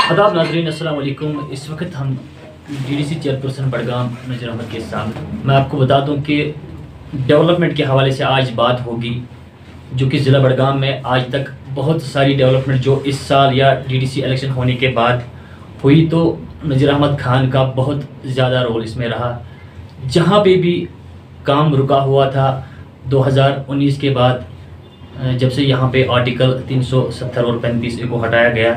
आदाब नाज़रीन, अस्सलाम वालेकुम। इस वक्त हम डीडीसी चेयरपर्सन बडगाम नज़ीर अहमद के साथ मैं आपको बता दूं कि डेवलपमेंट के हवाले से आज बात होगी, जो कि ज़िला बडगाम में आज तक बहुत सारी डेवलपमेंट जो इस साल या डीडीसी इलेक्शन होने के बाद हुई, तो नज़ीर अहमद खान का बहुत ज़्यादा रोल इसमें रहा। जहाँ पे भी काम रुका हुआ था 2019 के बाद, जब से यहाँ पे आर्टिकल 370 और 35 को हटाया गया,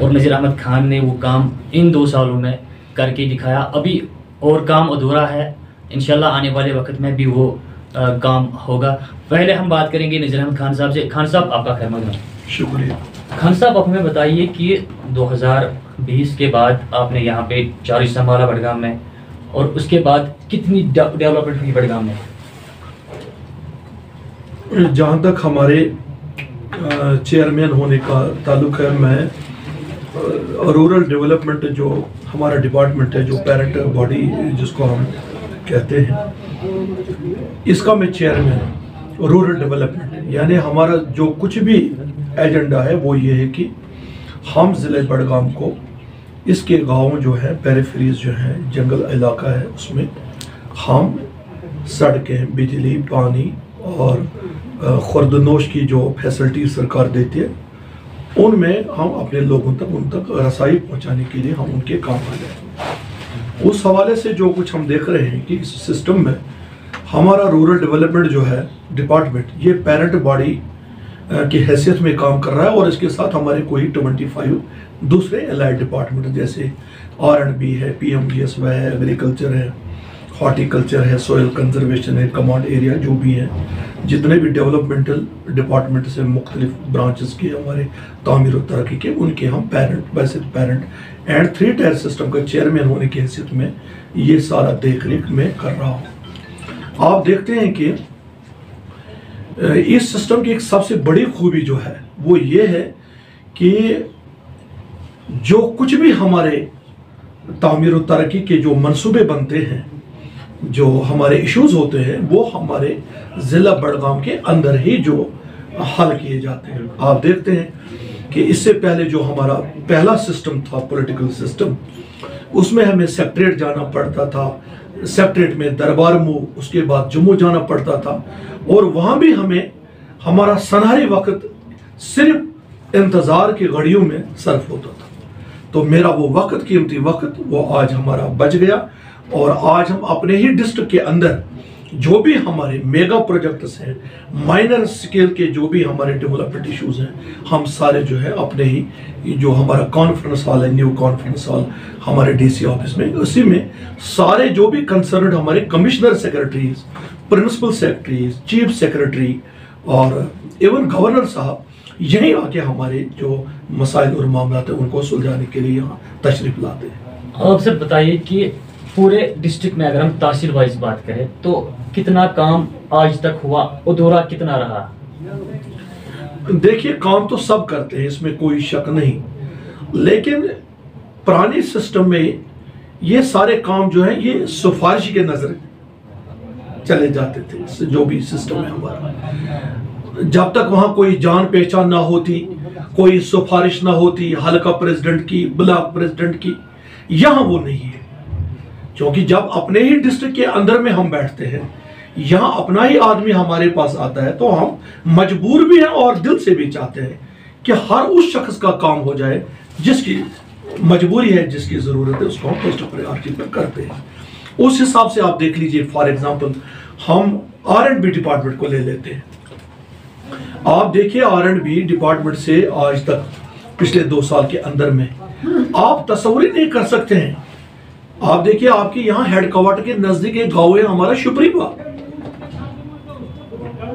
और नज़ीर अहमद खान ने वो काम इन 2 सालों में करके दिखाया। अभी और काम अधूरा है, इंशाल्लाह आने वाले वक्त में भी वो काम होगा। पहले हम बात करेंगे नज़ीर अहमद खान साहब से। खान साहब, आपका खैर मकदम। शुक्रिया। खान साहब, आप हमें बताइए कि 2020 के बाद आपने यहाँ पे चार्ज संभाला बडगाम में, और उसके बाद कितनी डेवलपमेंट हुई बडगाम में? जहाँ तक हमारे चेयरमैन होने का ताल्लुक है, मैं रूरल डेवलपमेंट जो हमारा डिपार्टमेंट है, जो पेरेंट बॉडी जिसको हम कहते हैं, इसका मैं चेयरमैन हूँ। रूरल डेवलपमेंट यानी हमारा जो कुछ भी एजेंडा है वो ये है कि हम ज़िले बडगाम को इसके गाँव जो है, पेरिफेरीज जो है, जंगल इलाका है, उसमें हम सड़कें, बिजली, पानी और खुर्दनोश की जो फैसिलिटी सरकार देती है, उनमें हम अपने लोगों तक उन तक रसाई पहुंचाने के लिए हम उनके काम आ जाए। उस हवाले से जो कुछ हम देख रहे हैं कि इस सिस्टम में हमारा रूरल डेवलपमेंट जो है डिपार्टमेंट, ये पेरेंट बॉडी की हैसियत में काम कर रहा है, और इसके साथ हमारे कोई 25 दूसरे एलाइड डिपार्टमेंट जैसे R&B है, PMGSY है, एग्रीकल्चर है, हॉर्टिकल्चर है, सोयल कंजर्वेशन है, कमांड एरिया, जो भी है, जितने भी डेवलपमेंटल डिपार्टमेंट से मुख्तलिफ ब्रांचेस के हमारे तामीर और तरक्की के, उनके हम vice parent and 3 tier system का चेयरमैन होने की हैसियत में ये सारा देख रेख में कर रहा हूँ। आप देखते हैं कि इस सिस्टम की एक सबसे बड़ी खूबी जो है वो ये है कि जो कुछ भी हमारे तामीर और तरक्की के जो मंसूबे बनते हैं, जो हमारे इश्यूज होते हैं, वो हमारे ज़िला बडगाम के अंदर ही जो हल किए जाते हैं। आप देखते हैं कि इससे पहले जो हमारा पहला सिस्टम था, पॉलिटिकल सिस्टम, उसमें हमें सेक्रेटरीट जाना पड़ता था, सेक्रेटरीट में दरबार मुँह, उसके बाद जम्मू जाना पड़ता था, और वहाँ भी हमें हमारा सनहरी वक्त सिर्फ इंतज़ार की घड़ियों में सर्फ होता था। तो मेरा वो वक्त, कीमती वक्त, वो आज हमारा बच गया, और आज हम अपने ही डिस्ट्रिक्ट के अंदर जो भी हमारे मेगा प्रोजेक्ट्स हैं, माइनर स्केल के जो भी हमारे डेवलपमेंट इश्यूज हैं, हम सारे जो है अपने ही जो हमारा कॉन्फ्रेंस हॉल है, न्यू कॉन्फ्रेंस हॉल हमारे DC ऑफिस में, उसी में सारे जो भी कंसर्न हमारे commissioner secretaries, principal secretaries, chief secretary और इवन गवर्नर साहब यहीं आके हमारे जो मसाइल और मामला थे उनको सुलझाने के लिए यहाँ तशरीफ लाते हैं। आप सर बताइए कि पूरे डिस्ट्रिक्ट में अगर हम तहसील वाइज बात करें तो कितना काम आज तक हुआ, अधूरा कितना रहा? देखिए, काम तो सब करते हैं, इसमें कोई शक नहीं, लेकिन पुराने सिस्टम में ये सारे काम जो है ये सिफारिश के नजर चले जाते थे। जो भी सिस्टम है हमारा, जब तक वहां कोई जान पहचान ना होती, कोई सिफारिश ना होती हल्का प्रेसिडेंट की, ब्लॉक प्रेसिडेंट की, यहाँ वो नहीं है। क्योंकि जब अपने ही डिस्ट्रिक्ट के अंदर में हम बैठते हैं, यहाँ अपना ही आदमी हमारे पास आता है, तो हम मजबूर भी हैं और दिल से भी चाहते हैं कि हर उस शख्स का काम हो जाए जिसकी मजबूरी है, जिसकी जरूरत है, उसको हम फर्स्ट प्रायोरिटी पर करते हैं। उस हिसाब से आप देख लीजिए, फॉर एग्जांपल हम R&B डिपार्टमेंट को ले लेते हैं। आप देखिए, R&B डिपार्टमेंट से आज तक पिछले 2 साल के अंदर में आप तस्वीर नहीं कर सकते हैं। आप देखिए, आपके यहाँ हेडक्वार्टर के नजदीक एक गांव है हमारा शुपरी बाग।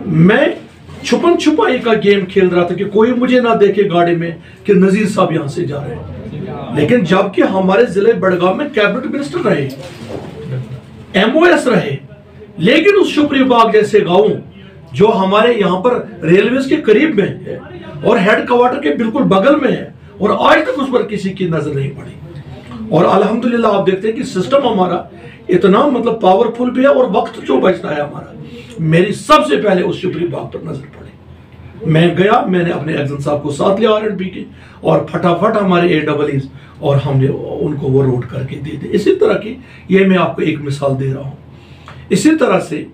मैं छुपन छुपाई का गेम खेल रहा था कि कोई मुझे ना देखे गाड़ी में कि नजीर साहब यहां से जा रहे हैं, लेकिन जबकि हमारे जिले बडगाम में कैबिनेट मिनिस्टर रहे, MOS रहे, लेकिन उस शुपरी बाग जैसे गांव जो हमारे यहाँ पर रेलवे के करीब में है और हेडक्वार्टर के बिल्कुल बगल में है, और आज तक उस पर किसी की नजर नहीं पड़ी। और अल्हम्दुलिल्लाह आप देखते हैं कि सिस्टम हमारा इतना मतलब पावरफुल भी है, और वक्त जो बचता है हमारा, मेरी सबसे पहले उस शुपरी बाग पर नजर पड़ी। मैं गया, मैंने अपने एग्जन साहब को साथ लिया R&B के, और फटाफट हमारे AEEs और हमने उनको वो रोड करके दे दी। इसी तरह की ये मैं आपको एक मिसाल दे रहा हूँ। इसी तरह से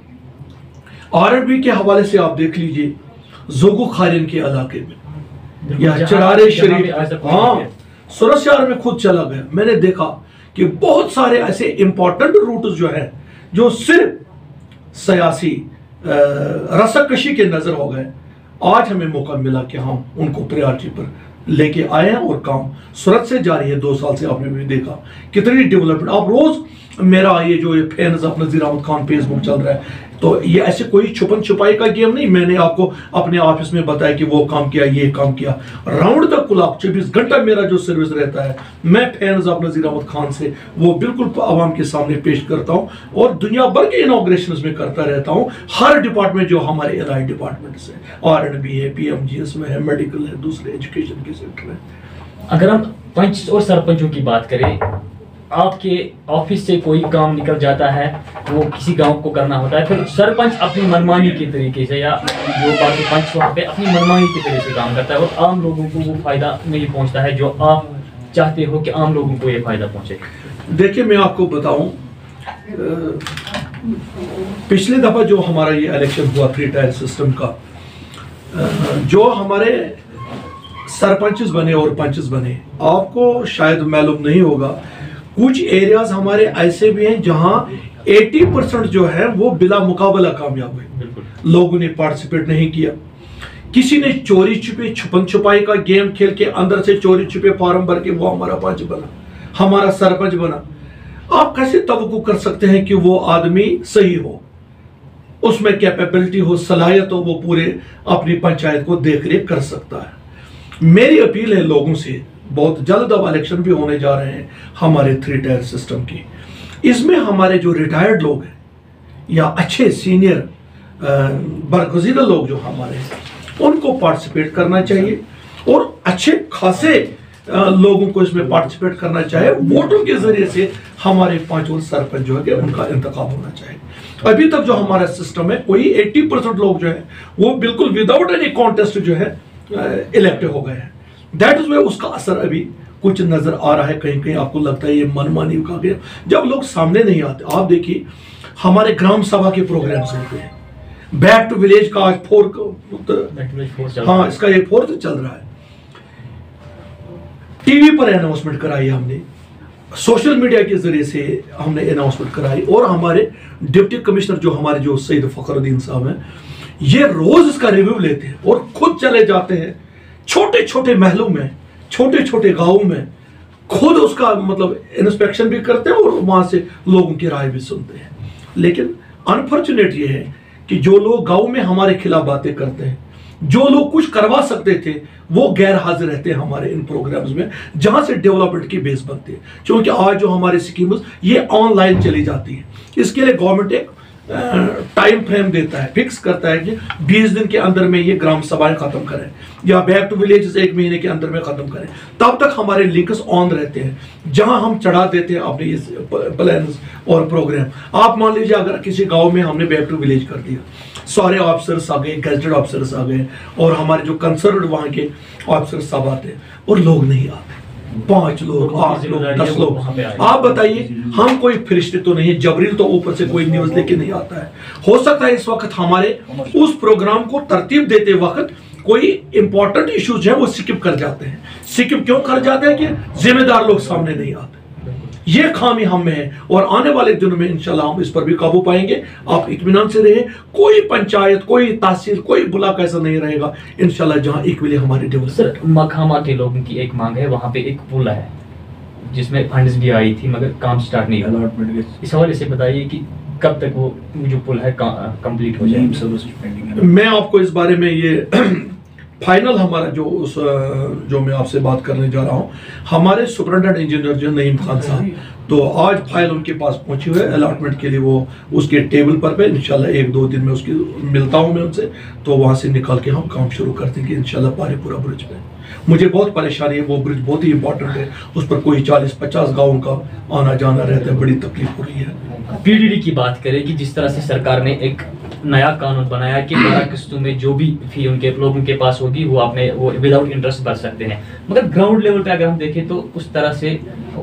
R&B के हवाले से आप देख लीजिए जोगो खारिन के इलाके में या चरारे शरीफ, हाँ सूरत शहर में खुद चला गया, मैंने देखा कि बहुत सारे ऐसे इंपॉर्टेंट रूट जो है जो सिर्फ सियासी रस्साकशी के नजर हो गए, आज हमें मौका मिला कि हम उनको प्रायोरिटी पर लेके आए हैं और काम सूरत से जारी है। 2 साल से आपने भी देखा कितनी डेवलपमेंट। आप रोज मेरा ये जो फैन नज़ीर अहमद खान फेसबुक चल रहा है, तो ये ऐसे कोई छुपन छुपाई का गेम नहीं। मैंने आपको अपने ऑफिस में बताया कि वो काम किया, ये काम किया, राउंड द क्लॉक 24 घंटा मेरा जो सर्विस रहता है, मैं फैन नज़ीर अहमद खान से वो बिल्कुल आवाम के सामने पेश करता हूँ और दुनिया भर के इनॉग्रेशन में करता रहता हूँ। हर डिपार्टमेंट जो हमारे एलआई डिपार्टमेंट्स है, R&B है, PMGS में है, मेडिकल है, दूसरे एजुकेशन के सेक्टर है। अगर हम पंच और सरपंचों की बात करें, आपके ऑफिस से कोई काम निकल जाता है, वो किसी गांव को करना होता है, फिर सरपंच अपनी मनमानी के तरीके से या जो बाकी पंच वहाँ पे अपनी मनमानी के तरीके से काम करता है और आम लोगों को वो फायदा नहीं पहुँचता है जो आप चाहते हो कि आम लोगों को ये फायदा पहुँचे। देखिए मैं आपको बताऊं, पिछले दफा जो हमारा ये इलेक्शन हुआ 3 टायर सिस्टम का, जो हमारे सरपंचेस बने और पंचेस बने, आपको शायद मालूम नहीं होगा, कुछ एरियाज हमारे ऐसे भी हैं जहां 80% जो है वो बिला मुकाबला कामयाब हुए। लोगों ने पार्टिसिपेट नहीं किया, किसी ने चोरी छुपे छुपन छुपाई का गेम खेल के अंदर से चोरी छुपे फॉर्म भर के वो हमारा पंच बना, हमारा सरपंच बना। आप कैसे तवक्को कर सकते हैं कि वो आदमी सही हो, उसमें कैपेबिलिटी हो, सलाहियत हो, वो पूरे अपनी पंचायत को देख रेख कर सकता है। मेरी अपील है लोगों से, बहुत जल्द अब इलेक्शन भी होने जा रहे हैं हमारे 3 टायर सिस्टम की, इसमें हमारे जो रिटायर्ड लोग हैं या अच्छे सीनियर बरगुज़ीदा लोग जो हमारे हैं, उनको पार्टिसिपेट करना चाहिए और अच्छे खासे लोगों को इसमें पार्टिसिपेट करना चाहिए। वोटों के जरिए से हमारे 5 और सरपंच जो है उनका इंतखाब होना चाहिए। अभी तक जो हमारा सिस्टम है, कोई 80% लोग जो है वो बिल्कुल विदाउट एनी कॉन्टेस्ट जो है इलेक्ट हो गए हैं। दैट इज वे उसका असर अभी कुछ नजर आ रहा है। कहीं कहीं आपको लगता है ये मनमानी का गया, जब लोग सामने नहीं आते। आप देखिए हमारे ग्राम सभा के प्रोग्राम्स होते हैं, बैक टू विलेज का आज 4 हाँ इसका ये 4th चल रहा है। टीवी पर अनाउंसमेंट कराई हमने, सोशल मीडिया के जरिए से हमने अनाउंसमेंट कराई, और हमारे डिप्टी कमिश्नर जो हमारे जो सईद फखरुद्दीन साहब हैं, ये रोज इसका रिव्यू लेते हैं और खुद चले जाते हैं छोटे छोटे महलों में, छोटे छोटे गांवों में, खुद उसका मतलब इंस्पेक्शन भी करते हैं और वहां से लोगों की राय भी सुनते हैं। लेकिन अनफॉर्चुनेट ये है कि जो लोग गांव में हमारे खिलाफ बातें करते हैं, जो लोग कुछ करवा सकते थे, वो गैर हाजिर रहते हैं हमारे इन प्रोग्राम्स में, जहां से डेवलपमेंट की बेस बनती है। क्योंकि आज जो हमारी स्कीम्स ये ऑनलाइन चली जाती है, इसके लिए गवर्नमेंट एक टाइम फ्रेम देता है, फिक्स करता है कि 20 दिन के अंदर में ये ग्राम सभाएं खत्म करें या बैक टू विलेज 1 महीने के अंदर में खत्म करें। तब तक हमारे लिंक्स ऑन रहते हैं, जहां हम चढ़ा देते हैं अपने इस प्लान्स और प्रोग्राम। आप मान लीजिए अगर किसी गांव में हमने बैक टू विलेज कर दिया, सारे ऑफिसर्स आ गए, गेजेटेड ऑफिसर्स आ गए, और हमारे जो कंसर्न्ड वहां के ऑफिसर्स सब आते हैं, और लोग नहीं आते, 5 लोग, 8 लोग, 10 लोग। आप बताइए, हम कोई फरिश्ते तो नहीं है, जबरील तो ऊपर से कोई न्यूज लेके नहीं आता है। हो सकता है इस वक्त हमारे उस प्रोग्राम को तरतीब देते वक्त कोई इंपॉर्टेंट इश्यूज है वो स्किप कर जाते हैं। स्किप क्यों कर जाते हैं? कि जिम्मेदार लोग सामने नहीं आते। ये खामी हम में है, और आने वाले दिनों में इंशाल्लाह हम इस पर भी काबू पाएंगे। आप इत्मीनान से रहे, कोई पंचायत, कोई तहसील, कोई ब्लॉक ऐसा नहीं रहेगा इंशाल्लाह जहां इक्वली हमारी डेवलपमेंट। सर, मखामा के लोगों की एक मांग है, वहां पे एक पुल है जिसमें फंड्स भी आई थी मगर काम स्टार्ट नहीं हुआ। इस हवाले से बताइए कि कब तक वो जो पुल है कंप्लीट हो जाए। मैं आपको इस बारे में ये फाइनल हमारा जो मैं आपसे बात करने जा रहा हूँ, हमारे सुपरिटेंडेंट इंजीनियर जो नईम खान साहब, तो आज फाइल उनके पास पहुंची हुई है अलॉटमेंट के लिए। वो उसके टेबल पर पे इंशाल्लाह 1-2 दिन में उसकी मिलता हूँ मैं उनसे, तो वहां से निकाल के हम काम शुरू कर देंगे इंशाल्लाह पारीपुरा ब्रिज पे। मुझे बहुत परेशानी है। वो ब्रिज बहुत ही इंपॉर्टेंट है, उस पर कोई 40-50 गाँव का आना जाना रहता है, बड़ी तकलीफ हो रही है। पीडीडी की बात करें कि जिस तरह से सरकार ने एक नया कानून बनाया कि 12 किस्तों में जो भी फी उनके लोगों के पास होगी वो विदाउट इंटरेस्ट भर सकते हैं, मगर ग्राउंड लेवल पे अगर हम देखें तो उस तरह से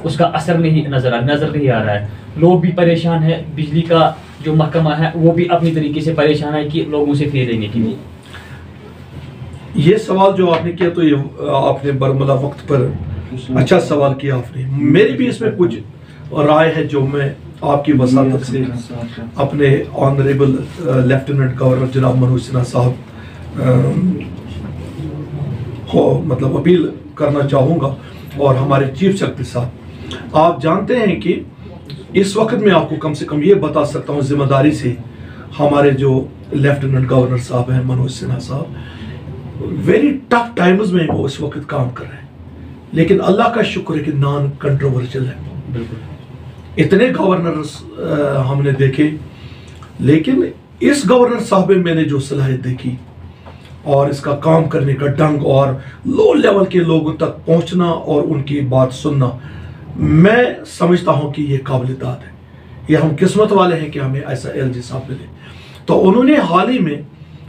उसका असर नहीं नजर नहीं आ रहा है। लोग भी परेशान है, बिजली का जो महकमा है वो भी अपनी तरीके से परेशान है कि लोगों से फी देने के लिए। ये सवाल जो आपने किया तो ये आपने बरमला वक्त पर अच्छा सवाल किया आपने। मेरी भी इसमें कुछ राय है जो मैं आपकी वसातत से अपने ऑनरेबल लेफ्टिनेंट गवर्नर जनाब मनोज सिन्हा साहब को मतलब अपील करना चाहूँगा, और हमारे चीफ सेक्रेटरी साहब। आप जानते हैं कि इस वक्त मैं आपको कम से कम ये बता सकता हूँ जिम्मेदारी से, हमारे जो लेफ्टिनेंट गवर्नर साहब हैं मनोज सिन्हा साहब, वेरी टफ टाइम्स में वो इस वक्त काम कर रहे हैं, लेकिन अल्लाह का शुक्र है कि नॉन कंट्रोवर्शियल है। बिल्कुल इतने गवर्नर्स हमने देखे, लेकिन इस गवर्नर साहब में मैंने जो सलाहियत देखी और इसका काम करने का ढंग और लो लेवल के लोगों तक पहुंचना और उनकी बात सुनना, मैं समझता हूं कि ये काबिल-ए-दाद है। ये हम किस्मत वाले हैं कि हमें ऐसा एलजी साहब मिले। तो उन्होंने हाल ही में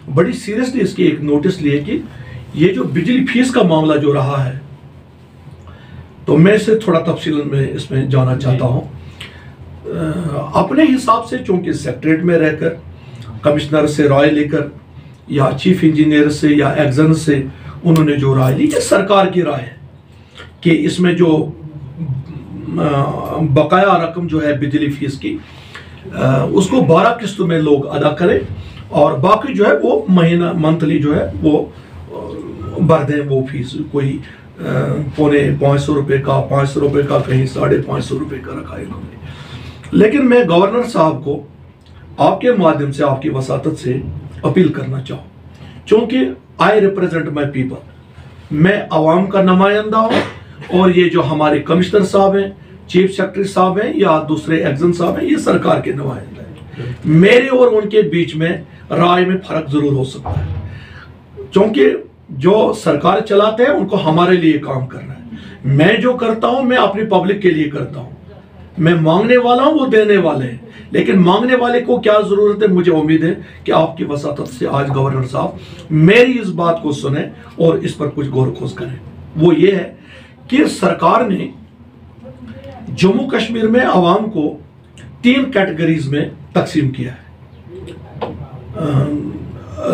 बड़ी सीरियसली इसकी एक नोटिस लिए कि ये जो बिजली फीस का मामला जो रहा है, तो मैं इसे थोड़ा तफसील में इसमें जाना चाहता हूं। अपने हिसाब से चूंकि सेक्रेटरीट में रहकर कमिश्नर से राय लेकर या चीफ इंजीनियर से या एग्जन से उन्होंने जो राय ली, ये सरकार की राय है कि इसमें जो बकाया रकम जो है बिजली फीस की, उसको 12 किस्तों में लोग अदा करें और बाकी जो है वो महीना मंथली जो है वो भर दें वो फीस। कोई 450 रुपये का, 500 रुपये का, कहीं 550 रुपये का रखा है इन्होंने। लेकिन मैं गवर्नर साहब को आपके माध्यम से, आपकी वसातत से अपील करना चाहूँ, क्योंकि आई रिप्रेजेंट माई पीपल, मैं आवाम का नुमाइंदा हूँ, और ये जो हमारे कमिश्नर साहब हैं, चीफ सेक्रेटरी साहब हैं या दूसरे एग्जन साहब हैं, ये सरकार के नुमाइंदा हैं। मेरे और उनके बीच में राय में फर्क जरूर हो सकता है, क्योंकि जो सरकार चलाते हैं उनको हमारे लिए काम करना है। मैं जो करता हूं मैं अपनी पब्लिक के लिए करता हूं। मैं मांगने वाला हूं, वो देने वाले हैं, लेकिन मांगने वाले को क्या जरूरत है। मुझे उम्मीद है कि आपकी वसातत से आज गवर्नर साहब मेरी इस बात को सुने और इस पर कुछ गौर खोज करें। वो ये है कि सरकार ने जम्मू कश्मीर में आवाम को 3 कैटेगरीज में तकसीम किया है।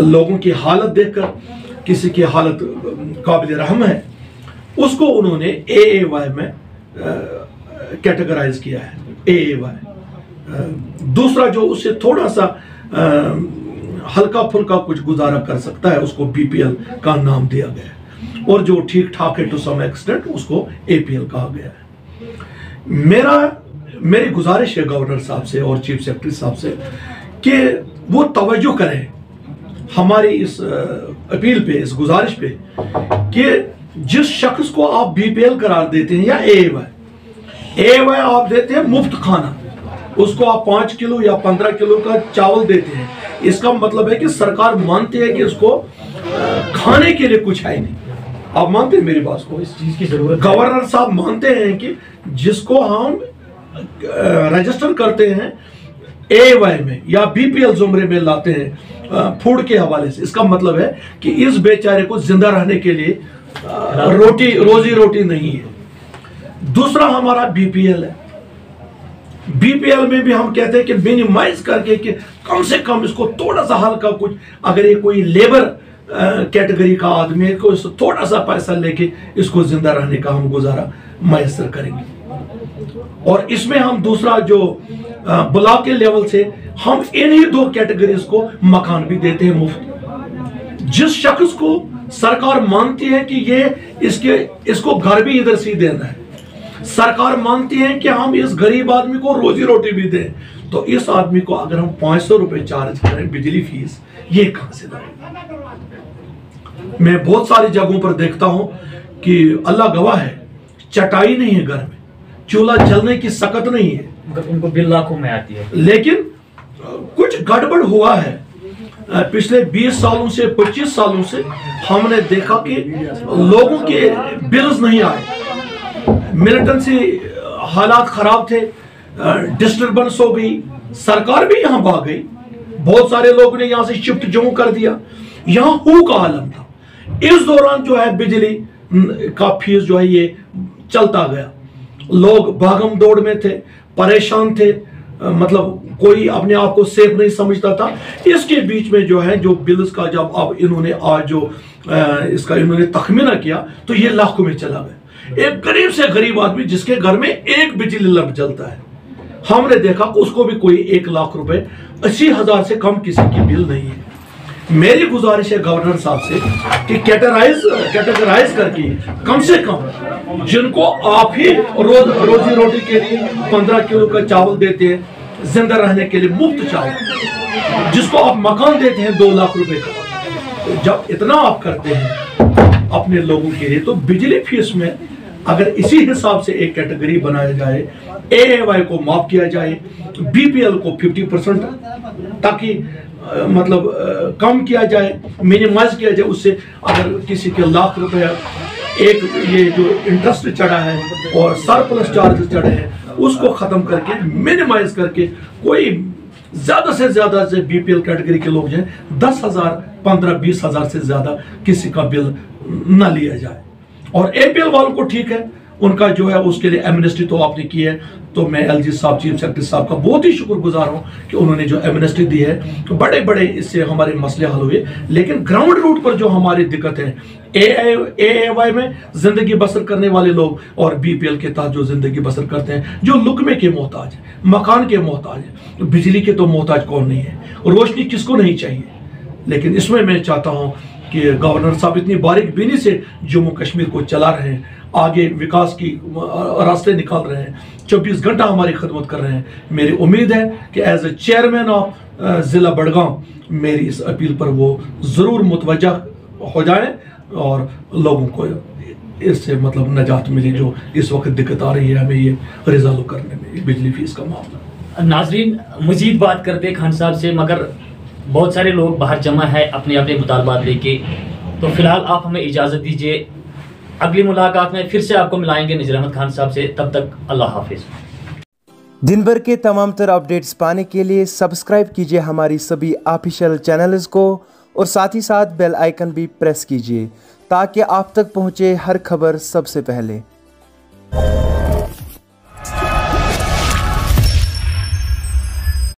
लोगों की हालत देखकर किसी की हालत काबिल रहम है, उसको उन्होंने AAY में कैटेगराइज किया है। AAY दूसरा जो उससे थोड़ा सा हल्का फुल्का कुछ गुजारा कर सकता है, उसको BPL का नाम दिया गया है, और जो ठीक ठाक है टू सम एक्सटेंट उसको APL कहा गया है। मेरी गुजारिश है गवर्नर साहब से और चीफ सेक्रेटरी साहब से कि वो तवज्जो करें हमारी इस अपील पे, इस गुजारिश पे, कि जिस शख्स को आप BPL करार देते हैं या AAY आप देते हैं मुफ्त खाना, उसको आप 5 किलो या 15 किलो का चावल देते हैं, इसका मतलब है कि सरकार मानती है कि उसको खाने के लिए कुछ है नहीं। आप मानते हैं मेरी बात को? इस चीज की जरूरत है। गवर्नर साहब मानते हैं कि जिसको हम रजिस्टर करते हैं AAY में या BPL जुमरे में लाते हैं फूड के हवाले से, इसका मतलब है कि इस बेचारे को जिंदा रहने के लिए रोजी रोटी नहीं है। दूसरा हमारा BPL है। BPL में भी हम कहते हैं कि मिनिमाइज करके कि कम से कम इसको थोड़ा सा हल्का कुछ, अगर ये कोई लेबर कैटेगरी का आदमी है तो इसको थोड़ा सा पैसा लेके इसको जिंदा रहने का हम गुजारा मैसर करेंगे। और इसमें हम दूसरा जो ब्लॉक के लेवल से हम इन्हीं 2 कैटेगरीज को मकान भी देते हैं मुफ्त। जिस शख्स को सरकार मानती है कि ये इसको घर भी इधर से देना है, सरकार मानती है कि हम इस गरीब आदमी को रोजी रोटी भी दें, तो इस आदमी को अगर हम 500 रुपए चार्ज करें बिजली फीस, ये कहां से लाएं? मैं बहुत सारी जगहों पर देखता हूं कि अल्लाह गवाह है, चटाई नहीं है घर में, चूल्हा जलने की सकत नहीं है, उनको बिल लाखों में आती है, लेकिन कुछ गड़बड़ हुआ है पिछले 20 सालों से 25 सालों से हमने देखा कि लोगों के बिल्स नहीं आए, मिलिटेंसी हालात खराब थे, डिस्टर्बेंस हो गई, सरकार भी यहां भाग गई, बहुत सारे लोगों ने यहां से शिफ्ट जम्मू कर दिया, यहां हू का आलम था। इस दौरान जो है बिजली का फीस जो है ये चलता गया, लोग भागम दौड़ में थे, परेशान थे, मतलब कोई अपने आप को सेफ नहीं समझता था। इसके बीच में जो है जो बिल्स का जब अब इन्होंने आज जो इसका इन्होंने तखमीना किया तो ये लाखों में चला गया। एक गरीब से गरीब आदमी जिसके घर में एक बिजली लंप जलता है, हमने देखा उसको भी कोई 1 लाख रुपए 80,000 से कम किसी की बिल नहीं है। मेरी गुजारिश है गवर्नर साहब से कि कैटेगराइज करके कम से कम जिनको आप ही रोजी रोटी के लिए 15 किलो का चावल देते हैं, जिंदा रहने के लिए मुफ्त चावल, जिसको आप मकान देते हैं 2 लाख रुपए का, तो जब इतना आप करते हैं अपने लोगों के लिए, तो बिजली फीस में अगर इसी हिसाब से एक कैटेगरी बनाया जाए, AAY को माफ किया जाए, BPL को 50% ताकि मतलब कम किया जाए, मिनिमाइज किया जाए, उससे अगर किसी के लाख रुपए एक ये जो इंटरेस्ट चढ़ा है और सरप्लस चार्जेस चढ़े हैं उसको खत्म करके मिनिमाइज करके कोई ज्यादा से ज्यादा से BPL कैटेगरी के लोग हैं 10,000 15-20,000 से ज्यादा किसी का बिल न लिया जाए। और APL वालों को ठीक है, उनका जो है उसके लिए एमनेस्टी तो आपने की है, तो मैं LG साहब चीफ सेक्रेटरी साहब का बहुत ही शुक्रगुजार हूं कि उन्होंने जो एमनेस्टी दी है, तो बड़े बड़े इससे हमारे मसले हल हुए। लेकिन ग्राउंड रूट पर जो हमारी दिक्कत है, AAY में जिंदगी बसर करने वाले लोग और BPL के तहत जो जिंदगी बसर करते हैं, जो लुकमे के मोहताज है, मकान के मोहताज है, बिजली के तो मोहताज कौन नहीं है, रोशनी किसको नहीं चाहिए। लेकिन इसमें मैं चाहता हूं कि गवर्नर साहब इतनी बारीक बीनी से जम्मू कश्मीर को चला रहे हैं, आगे विकास की रास्ते निकाल रहे हैं, 24 घंटा हमारी खिदमत कर रहे हैं। मेरी उम्मीद है कि एज ए चेयरमैन ऑफ जिला बड़गांव मेरी इस अपील पर वो जरूर मुतवज्जा हो जाए और लोगों को इससे मतलब नजात मिले जो इस वक्त दिक्कत आ रही है हमें ये रिजॉल्व करने में, बिजली फीस का मामला। नाजरीन मजीद बात करते खान साहब से, मगर बहुत सारे लोग बाहर जमा है अपने अपने मुतालबात लेके, तो फिलहाल आप हमें इजाज़त दीजिए। अगली मुलाकात में फिर से आपको मिलाएंगे नज़ीर अहमद खान साहब से, तब तक अल्लाह हाफिज़। दिन भर के तमाम तर अपडेट्स पाने के लिए सब्सक्राइब कीजिए हमारी सभी ऑफिशियल चैनल्स को और साथ ही साथ बेल आइकन भी प्रेस कीजिए ताकि आप तक पहुँचे हर खबर सबसे पहले।